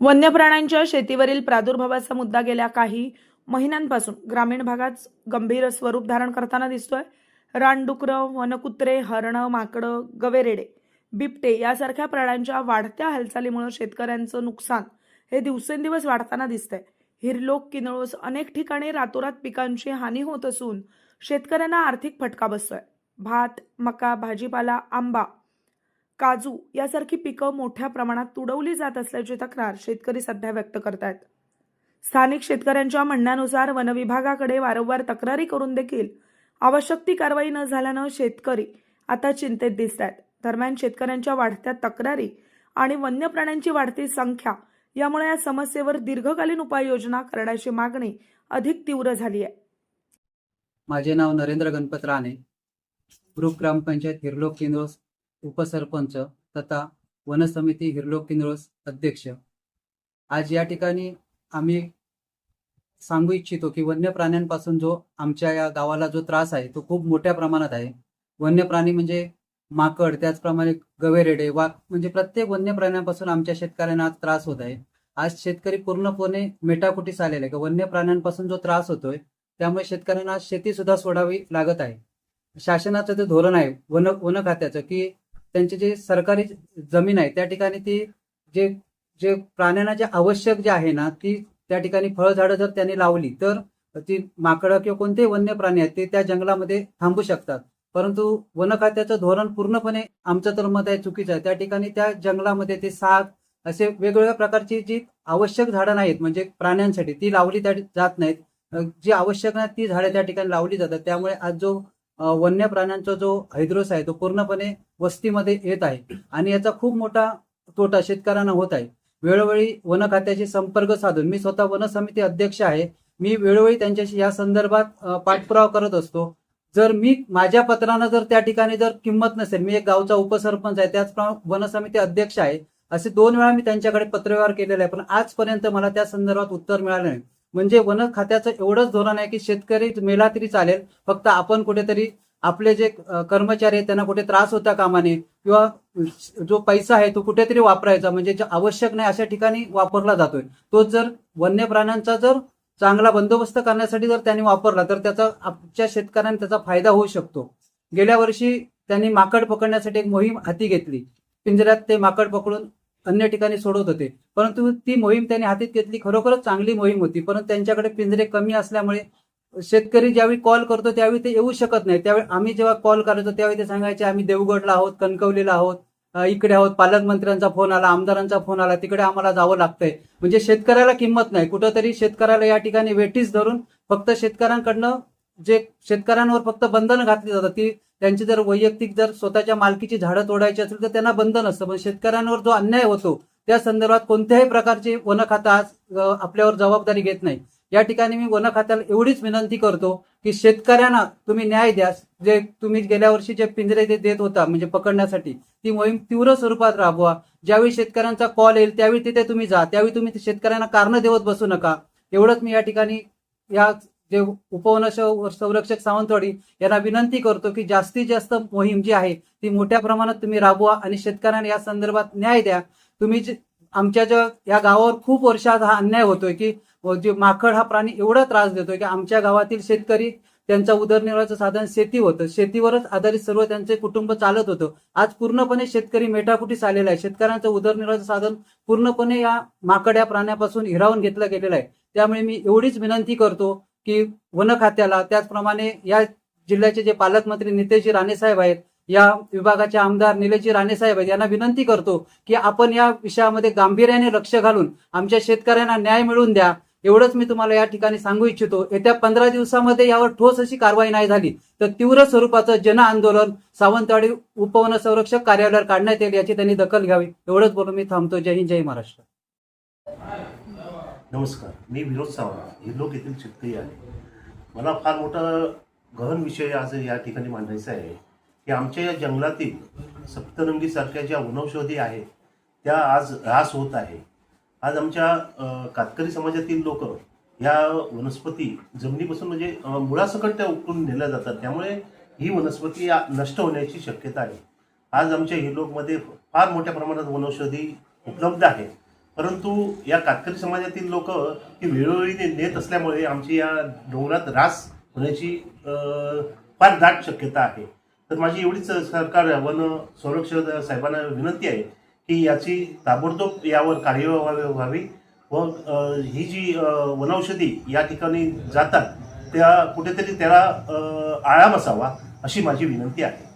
वन्य प्राण्यांच्या शेतीवरील प्रादुर्भावाचा मुद्दा गेल्या काही महिन्यांपासून ग्रामीण भागात गंभीर स्वरूप धारण करताना दिसतोय. रानडुकरं, वनकुत्रे, हरणं, माकडं, गवेरेडे, बिबटे यासारख्या प्राण्यांच्या वाढत्या हालचालीमुळे शेतकऱ्यांचं नुकसान हे दिवसेंदिवस वाढताना दिसतंय. हिरलोक, किनळोस अनेक ठिकाणी रातोरात पिकांची हानी होत असून शेतकऱ्यांना आर्थिक फटका बसतोय. भात, मका, भाजीपाला, आंबा, काजू यासारखी पिकं मोठ्या प्रमाणात तुडवली जात असल्याची तक्रार शेतकरी सध्या व्यक्त करतायत. स्थानिक शेतकऱ्यांच्या म्हणण्यानुसार वनविभागाकडे वारंवार तक्रारी करून देखील आवश्यक ती कारवाई न झाल्यानं शेतकरी आता चिंतेत दिसत आहेत. दरम्यान शेतकऱ्यांच्या वाढत्या तक्रारी आणि वन्य प्राण्यांची वाढती संख्या यामुळे या समस्येवर दीर्घकालीन उपाययोजना करण्याची मागणी अधिक तीव्र झाली आहे. माझे नाव नरेंद्र गणपत राणे, ग्रुप ग्रामपंचायत हिरलोक किनरोस उपसरपंच तथा वनसमिती हिरलोक किनरोस अध्यक्ष. आज या ठिकाणी आम्ही सांगू इच्छितो की वन्य प्राण्यांपासून जो आमच्या या गावाला जो त्रास आहे तो खूप मोठ्या प्रमाणात आहे. वन्य प्राणी म्हणजे माकड, त्याचप्रमाणे गवेरेडे, वाघ, म्हणजे प्रत्येक वन्य प्राण्यांपासून आमच्या शेतकऱ्यांना आज त्रास होत आहे. आज शेतकरी पूर्णपणे मेटाकुटीस आलेले आहे. वन्य प्राण्यांपासून जो त्रास होतोय त्यामुळे शेतकऱ्यांना शेती सुद्धा सोडावी लागत आहे. शासनाचं जे धोरण आहे वन खात्याचं की त्यांची जे सरकारी जमीन आहे त्या ठिकाणी ती जे जे प्राण्यांना जे आवश्यक जे आहे ना ती त्या ठिकाणी फळझाडं जर त्यांनी लावली तर ती माकडं किंवा कोणतेही वन्य प्राणी आहेत ते त्या जंगलामध्ये थांबू शकतात. परंतु वन खात्याचं धोरण पूर्णपणे आमचं तर मत आहे चुकीचं आहे. त्या ठिकाणी त्या जंगलामध्ये ते साग असे वेगवेगळ्या प्रकारची जी आवश्यक झाडं नाहीत म्हणजे प्राण्यांसाठी ती लावली त्या जात नाहीत. जी आवश्यक नाही ती झाडे त्या ठिकाणी लावली जातात. त्यामुळे आज जो वन्य प्राण्यांचा जो हैद्रोस आहे तो पूर्णपणे वस्तीमध्ये येत आहे आणि याचा खूप मोठा तोटा शेतकऱ्यांना होत आहे. वेळोवेळी वन खात्याशी संपर्क साधून, मी स्वतः वन समिती अध्यक्ष आहे, मी वेळोवेळी त्यांच्याशी या संदर्भात पाठपुरावा करत असतो. जर मी माझ्या पत्रानं जर त्या ठिकाणी जर किंमत नसेल, मी एक गावचा उपसरपंच आहे, त्याचप्रमाणे वन समिती अध्यक्ष आहे, असे 2 वेळा मी त्यांच्याकडे पत्रव्यवहार केलेला आहे, पण आजपर्यंत मला त्या संदर्भात उत्तर मिळालं नाही. म्हणजे वन खात्याचं एवढंच धोरण आहे की शेतकरी मेला तरी चालेल, फक्त आपण कुठेतरी आपले जे कर्मचारी आहेत त्यांना कुठे त्रास होता कामा नये किंवा जो पैसा आहे तो कुठेतरी वापरायचा, म्हणजे जे आवश्यक नाही अशा ठिकाणी वापरला जातोय. तो जर वन्य प्राण्यांचा जर चांगला बंदोबस्त करण्यासाठी जर त्यांनी वापरला तर त्याचा आमच्या शेतकऱ्यांना त्याचा फायदा होऊ शकतो. गेल्या वर्षी त्यांनी माकड पकडण्यासाठी एक मोहीम हाती घेतली. पिंजऱ्यात ते माकड पकडून अन्य ठिकाणी सोडत होते, परंतु ती मोहीम त्यांनी हाती घेतली. खरोखरच चांगली मोहीम होती, परंतु त्यांच्याकडे पिंजरे कमी असल्यामुळे शेतकरी ज्यावेळी कॉल करतो त्यावेळी ते येऊ शकत नाही. त्यावेळी आम्ही जेव्हा कॉल करायचो त्यावेळी ते सांगायचे आम्ही देवगडला आहोत, कणकवलीला आहोत, इकडे आहोत, पालकमंत्र्यांचा फोन आला, आमदारांचा फोन आला, तिकडे आम्हाला जावं लागतंय. म्हणजे शेतकऱ्याला किंमत नाही. कुठंतरी शेतकऱ्याला या ठिकाणी वेठीस धरून फक्त शेतकऱ्यांकडनं जे शेतकऱ्यांवर फक्त बंधनं घातली जातात, ती त्यांची जर वैयक्तिक जर स्वतःच्या मालकीची झाडं तोडायची असेल तर त्यांना बंधन असतं, पण शेतकऱ्यांवर जो अन्याय होतो त्या संदर्भात कोणत्याही प्रकारची वन खाता आज आपल्यावर जबाबदारी घेत नाही. या ठिकाणी मी वन खात्याला एवढीच विनंती करतो की शेतकऱ्यांना तुम्ही न्याय द्या. जे तुम्ही गेल्या वर्षी जे पिंजरे देत होता म्हणजे पकडण्यासाठी, ती मोहीम तीव्र स्वरूपात राबवा. ज्यावेळी शेतकऱ्यांचा कॉल येईल त्यावेळी तिथे तुम्ही जा, त्यावेळी तुम्ही शेतकऱ्यांना कारण देवत बसू नका. एवढंच मी या ठिकाणी या जे उपवन संरक्षक सावंतवाडी यांना विनंती करतो की जास्तीत जास्त मोहीम जी आहे ती मोठ्या प्रमाणात तुम्ही राबवा आणि शेतकऱ्यांना या संदर्भात न्याय द्या. तुम्ही आमच्या ज्या या गावावर खूप वर्षात हा अन्याय होतोय की जे माकड हा प्राणी एवढा त्रास देतोय की आमच्या गावातील शेतकरी त्यांचा उदरनिर्वाहाचं साधन शेती होतं, शेतीवरच आधारित सर्व त्यांचे कुटुंब चालत होतं. आज पूर्णपणे शेतकरी मेटाकुटीस आलेला आहे. शेतकऱ्यांचं उदरनिर्वाहाचं साधन पूर्णपणे या माकड या प्राण्यापासून हिरावून घेतलं गेलेलं आहे. त्यामुळे मी एवढीच विनंती करतो की वन खात्याला, त्याचप्रमाणे या जिल्ह्याचे जे पालकमंत्री नितेशजी राणे साहेब आहेत, या विभागाचे आमदार निलेशजी राणे साहेब आहेत, यांना विनंती करतो की आपण या विषयामध्ये गांभीर्याने लक्ष घालून आमच्या शेतकऱ्यांना न्याय मिळवून द्या. एवढंच मी तुम्हाला या ठिकाणी सांगू इच्छितो. येत्या 15 दिवसामध्ये यावर ठोस अशी कारवाई नाही झाली तर तीव्र स्वरूपाचं जन आंदोलन सावंतवाडी उपवन संरक्षक कार्यालयावर काढण्यात येईल, याची त्यांनी दखल घ्यावी. एवढंच बोलून मी थांबतो. जय हिंद, जय महाराष्ट्र. नमस्कार, मी विनोद सावंत, हिरलोक येथील शेतकरी आहे. मला फार मोठा गहन विषय आज या ठिकाणी मांडायचा आहे की आमच्या या जंगलातील सप्तरंगीसारख्या ज्या वनौषधी आहेत त्या आज ऱ्हास होत आहे. आज आमच्या कातकरी समाजातील लोक या वनस्पती जमिनीपासून म्हणजे मुळासकट त्या उपटून नेल्या जातात, त्यामुळे ही वनस्पती नष्ट होण्याची शक्यता आहे. आज आमच्या हिरलोकमध्ये फार मोठ्या प्रमाणात वनौषधी उपलब्ध आहे, परंतु या कातकरी समाजातील लोक ही वेळोवेळी नेत असल्यामुळे आमची या डोंगरात रास होण्याची फार दाट शक्यता आहे. तर माझी एवढीच सरकार वन संरक्षक साहेबांना विनंती आहे की याची ताबडतोब यावर कार्यवाही व्हावी व ही जी वनौषधी या ठिकाणी जातात त्या कुठेतरी त्याला आळा बसावा अशी माझी विनंती आहे.